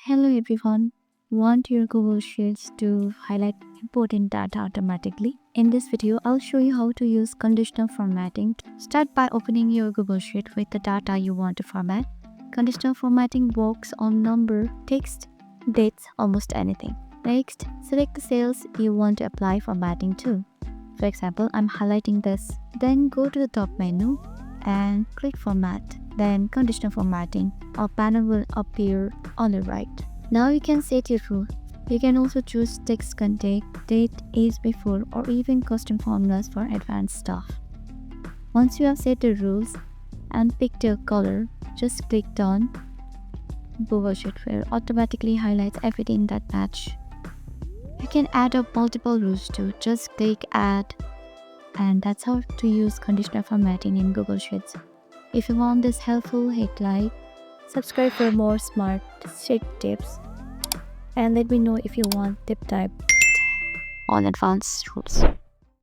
Hello everyone. Want your Google Sheets to highlight important data automatically? In this video, I'll show you how to use conditional formatting. Start by opening your Google Sheet with the data you want to format. Conditional formatting works on number, text, dates, almost anything. Next, select the cells you want to apply formatting to. For example, I'm highlighting this. Then go to the top menu and click Format. Then Conditional Formatting. A panel will appear on the right. Now you can set your rule. You can also choose text content, date, age before, or even custom formulas for advanced stuff. Once you have set the rules and picked your color, just click on Google Sheet where automatically highlights everything that match. You can add up multiple rules too. Just click Add, and that's how to use conditional formatting in Google Sheets. If you found this helpful, hit like, subscribe for more smart sheet tips, and let me know if you want tip type on advanced rules.